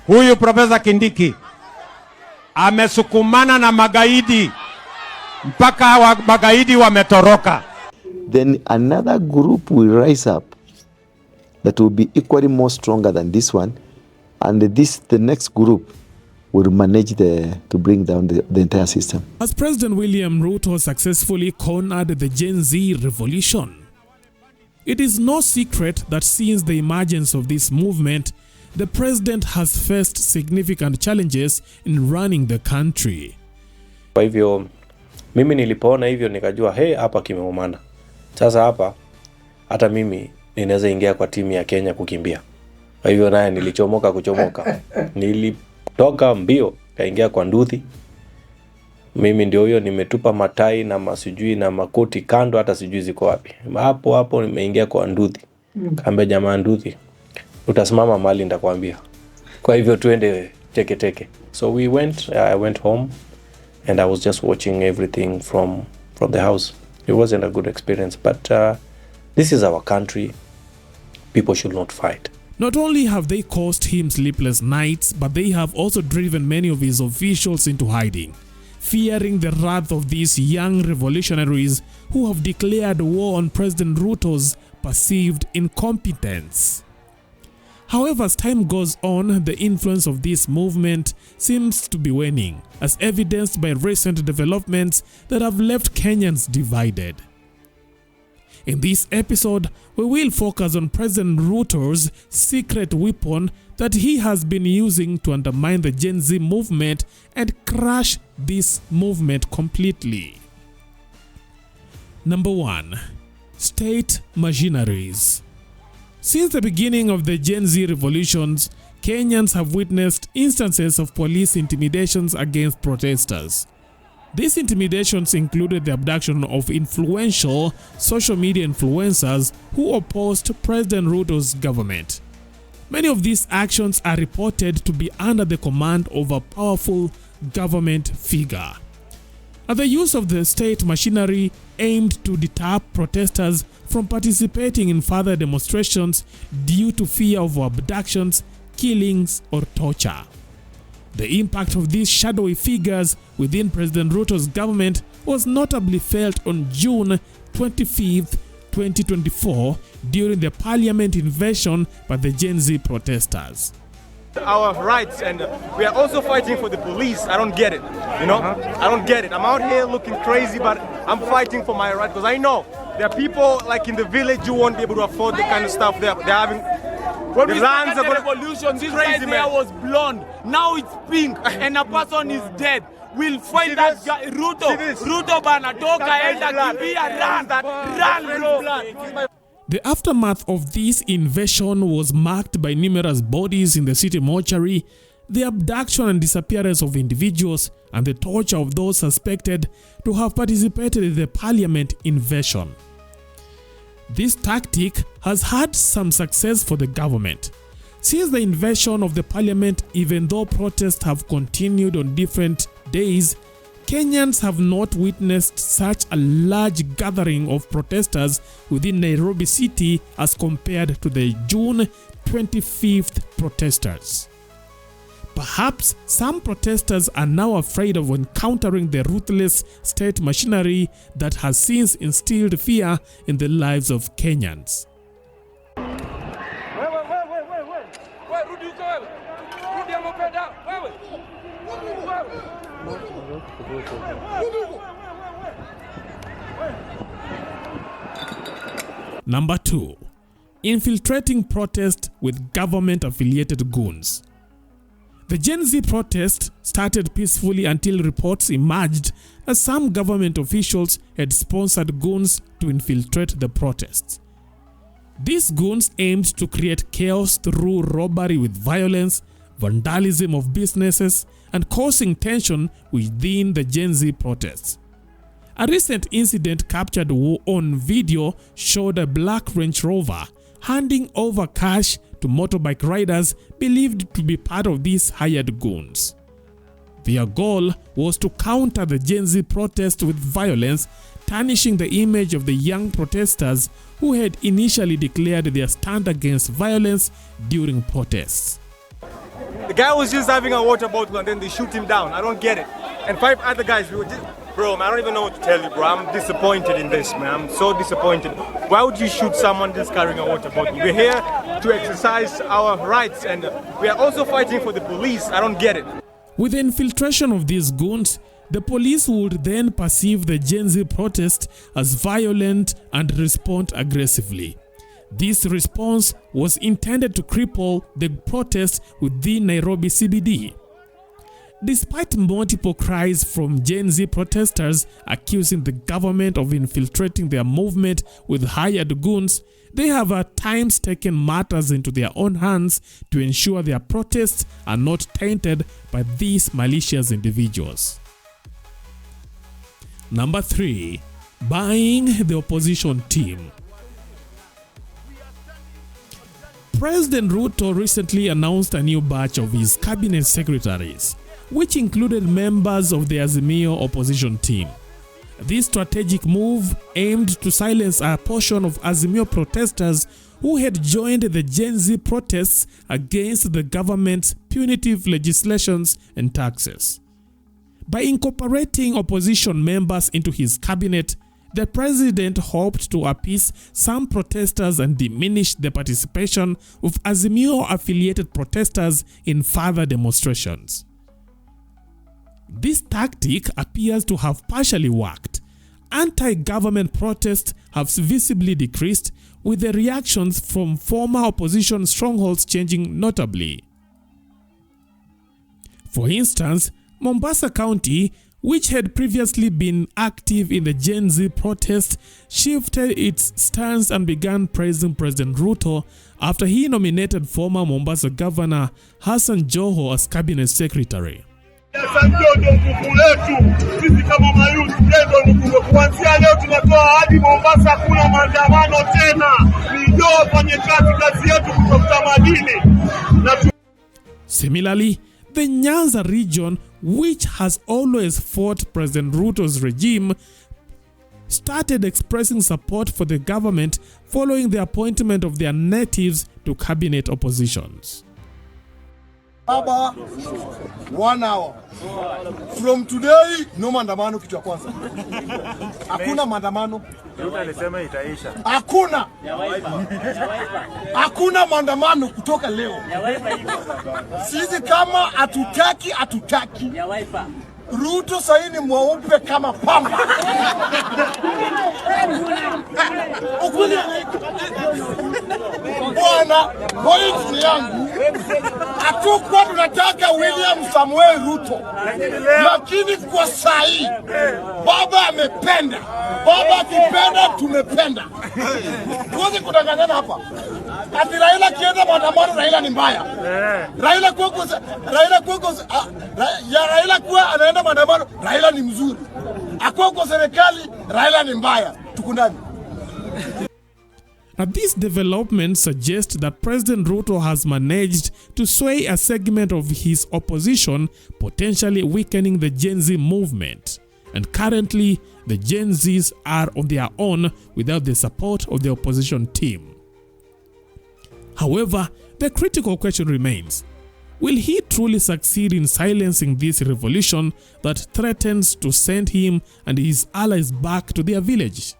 Huyu Profesa Kindiki amesukumana na magaidi mpaka magaidi wametoroka. Then another group will rise up that will be equally more stronger than this one, and the next group will manage to bring down the entire system. As President William Ruto successfully cornered the Gen Z revolution, it is no secret that since the emergence of this movement, the president has faced significant challenges in running the country. Kwa hivyo mimi nilipoona hivyo nikajua hapa kimeumana. Sasa hapa hata mimi ninaweza ingia kwa timu ya Kenya kukimbia. Kwa hivyo naye nilichomoka. Nilitoka mbio kaingia kwa nduthi. Mimi ndio huyo nimetupa matai na masujui na makoti kando, hata sijui ziko wapi. Hapo nimeingia kwa nduthi. Kaambia jamaa nduthi, utasimama mahali nitakwambia. Kwa hivyo tuende teke. So I went home and I was just watching everything from the house. It wasn't a good experience, but this is our country. People should not fight. Not only have they caused him sleepless nights, but they have also driven many of his officials into hiding, fearing the wrath of these young revolutionaries who have declared war on President Ruto's perceived incompetence. However, as time goes on, the influence of this movement seems to be waning, as evidenced by recent developments that have left Kenyans divided. In this episode, we will focus on President Ruto's secret weapon that he has been using to undermine the Gen Z movement and crush this movement completely. Number 1. State machineries. Since the beginning of the Gen Z revolutions, Kenyans have witnessed instances of police intimidations against protesters. These intimidations included the abduction of influential social media influencers who opposed President Ruto's government. Many of these actions are reported to be under the command of a powerful government figure. The use of the state machinery aimed to deter protesters from participating in further demonstrations due to fear of abductions, killings, or torture. The impact of these shadowy figures within President Ruto's government was notably felt on June 25, 2024, during the parliament invasion by the Gen Z protesters. Our rights, and we are also fighting for the police. I don't get it, I don't get it. I'm out here looking crazy, but I'm fighting for my right because I know there are people like in the village who won't be able to afford the kind of stuff they're having. When we started the revolution, this guy there was blonde, now it's pink, and a person is dead. We'll fight that guy, Ruto banatoka, enda kimbia, run. The aftermath of this invasion was marked by numerous bodies in the city mortuary, the abduction and disappearance of individuals, and the torture of those suspected to have participated in the parliament invasion. This tactic has had some success for the government. Since the invasion of the parliament, even though protests have continued on different days, Kenyans have not witnessed such a large gathering of protesters within Nairobi city as compared to the June 25th protesters. Perhaps some protesters are now afraid of encountering the ruthless state machinery that has since instilled fear in the lives of Kenyans. Number 2. Infiltrating protest with government-affiliated goons. The Gen Z protest started peacefully until reports emerged that some government officials had sponsored goons to infiltrate the protests. These goons aimed to create chaos through robbery with violence, vandalism of businesses, and causing tension within the Gen Z protests. A recent incident captured on video showed a black Range Rover handing over cash to motorbike riders believed to be part of these hired goons. Their goal was to counter the Gen Z protest with violence, tarnishing the image of the young protesters who had initially declared their stand against violence during protests. The guy was just having a water bottle and then they shoot him down. I don't get it. And 5 other guys, we were just... Bro, man, I don't even know what to tell you, bro. I'm disappointed in this, man. I'm so disappointed. Why would you shoot someone just carrying a water bottle? We're here to exercise our rights and we are also fighting for the police. I don't get it. With the infiltration of these goons, the police would then perceive the Gen Z protest as violent and respond aggressively. This response was intended to cripple the protest within Nairobi CBD. Despite multiple cries from Gen Z protesters accusing the government of infiltrating their movement with hired goons, they have at times taken matters into their own hands to ensure their protests are not tainted by these malicious individuals. Number 3. Buying the opposition team. President Ruto recently announced a new batch of his cabinet secretaries, which included members of the Azimio opposition team. This strategic move aimed to silence a portion of Azimio protesters who had joined the Gen Z protests against the government's punitive legislations and taxes. By incorporating opposition members into his cabinet, the president hoped to appease some protesters and diminish the participation of Azimio-affiliated protesters in further demonstrations. This tactic appears to have partially worked. Anti-government protests have visibly decreased, with the reactions from former opposition strongholds changing notably. For instance, Mombasa County, which had previously been active in the Gen Z protest, shifted its stance and began praising President Ruto after he nominated former Mombasa Governor Hassan Joho as cabinet secretary. Sisi kama mayuth ndio ndio kuanzia leo tunatoa hadi Mombasa kuna maandamano tena. Ndio wafanye kazi yetu kutafuta madini. Similarly, the Nyanza region, which has always fought President Ruto's regime, started expressing support for the government following the appointment of their natives to cabinet oppositions. Baba, 1 hour. From today, no maandamano kitu ya kwanza. Hakuna maandamano. Ruto alisema itaisha. Hakuna maandamano kutoka leo. Sisi kama hatutaki. Ruto sasa ni mweupe kama pamba. Bwana, point yangu. Hatukuwa tunataka William Samuel Ruto. Lakini kwa sahi baba amependa. Baba akipenda tumependa. Tuweze kudanganyana hapa. Ati Raila kienda maandamano, Raila ni mbaya. Raila kuwa anaenda maandamano, Raila ni mzuri. Akuwa kwa serikali, Raila ni mbaya. Tukundani. Now, these developments suggest that President Ruto has managed to sway a segment of his opposition, potentially weakening the Gen Z movement. And currently, the Gen Zs are on their own without the support of the opposition team. However, the critical question remains: will he truly succeed in silencing this revolution that threatens to send him and his allies back to their village?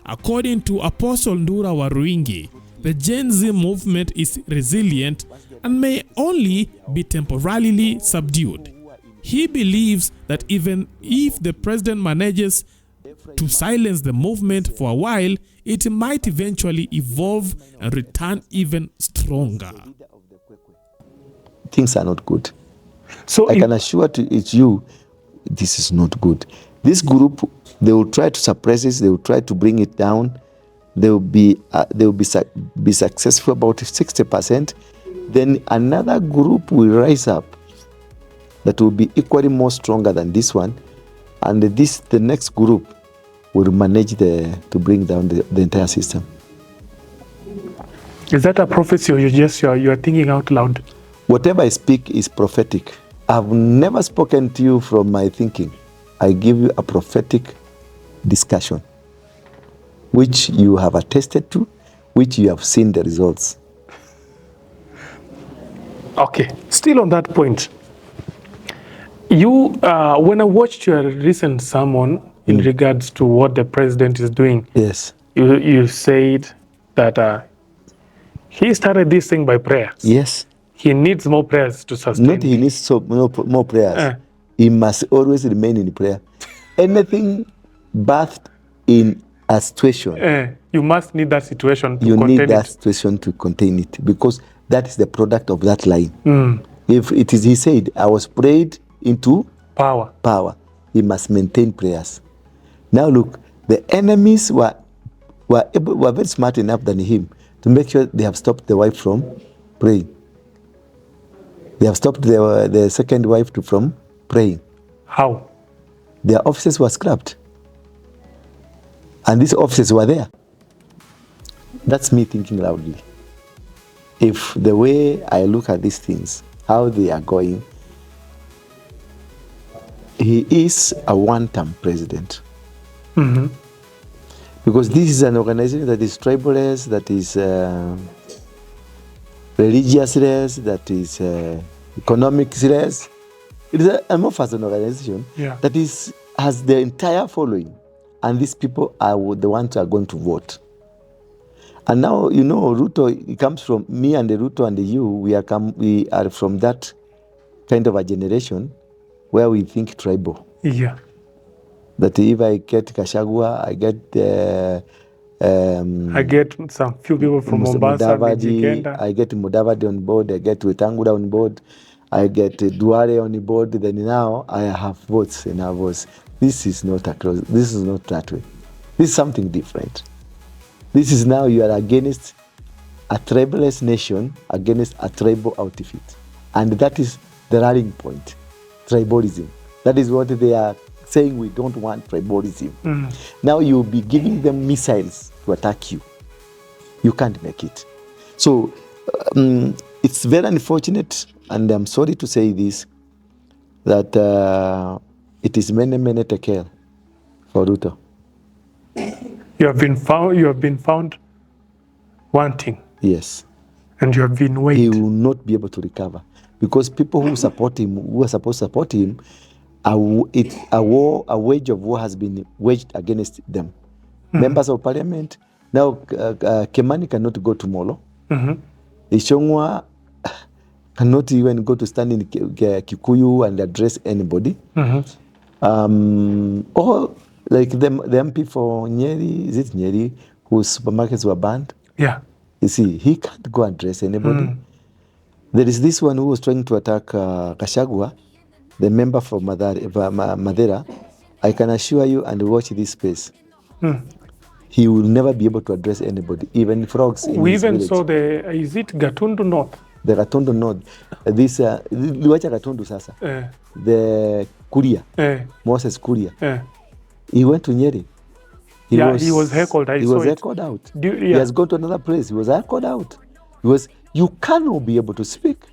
According to Apostle Ndura Waruingi, the Gen Z movement is resilient and may only be temporarily subdued. He believes that even if the president manages to silence the movement for a while, it might eventually evolve and return even stronger. Things are not good. So I can assure you, this is not good. This group, they will try to suppress it. They will try to bring it down. They will be successful about 60%. Then another group will rise up that will be equally more stronger than this one, and the next group will manage to bring down the entire system. Is that a prophecy, or you are thinking out loud? Whatever I speak is prophetic. I've never spoken to you from my thinking. I give you a prophetic discussion, which you have attested to, which you have seen the results. Okay. Still on that point, you when I watched your recent sermon in regards to what the president is doing, Yes. you said that he started this thing by prayers. Yes. He needs more prayers to sustain. Not he needs more prayers. He must always remain in prayer. Anything birthed in a situation, you must need that situation to you contain need that it. situation to contain it, because that is the product of that line. If it is, he said, I was prayed into power. He must maintain prayers. Now look, the enemies were very smart enough than him to make sure they have stopped the wife from praying. They have stopped the second wife from praying. How? Their offices were scrapped. And these offices were there. That's me thinking loudly. If the way I look at these things, how they are going, he is a one-term president. Because this is an organization that is tribalist, that is religious-less, that is economics-less. It is a amorphous organization that has the entire following. And these people are the ones who are going to vote. And now, you know, Ruto, it comes from me and the Ruto and you, we are from that kind of a generation where we think tribal. Yeah. That if I get Kashagwa, I get some few people from Mombasa, Mudavadi, I get Mudavadi on board, I get Wetangula on board, I get Duale on board, then now I have votes in our votes. This is not across, this is not that way. This is something different. This is now you are against a tribalist nation, against a tribal outfit. And that is the rallying point, tribalism. That is what they are saying, we don't want tribalism. Now you'll be giving them missiles to attack you. You can't make it. So it's very unfortunate, and I'm sorry to say this, that it is many tekel for Ruto. You have been found wanting. Yes. And you have been waiting. He will not be able to recover. Because people who support him, who are supposed to support him, a wage of war has been waged against them. Members of parliament, now Kemani cannot go to Molo. Ishongwa cannot even go to stand in Kikuyu and address anybody. Or like the MP for Nyeri, is it Nyeri, whose supermarkets were banned? Yeah. You see, he can't go address anybody. There is this one who was trying to attack Kashagwa, the member for Madera. I can assure you, and watch this space, he will never be able to address anybody, even frogs in we his even village. saw is it Gatundu North? The Gatundu North. This, Liwacha Gatundu Sasa. The Kuria, Moses Kuria. He went to Nyeri. He was heckled. He was heckled out. He has gone to another place. He was heckled out. You cannot be able to speak.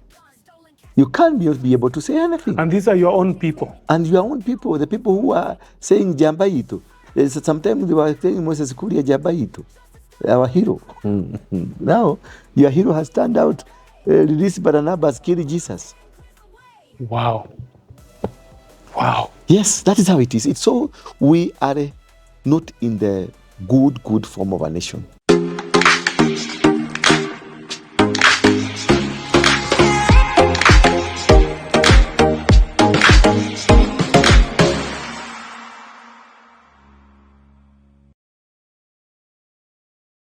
You can't be able to say anything. And these are your own people. And your own people, the people who are saying Jambaito. Sometimes they were saying Moses Kuria Jambaito, our hero. Now, your hero has turned out, released Barnabas, killed Jesus. Wow. Wow. Yes, that is how it is. It's so we are not in the good form of a nation.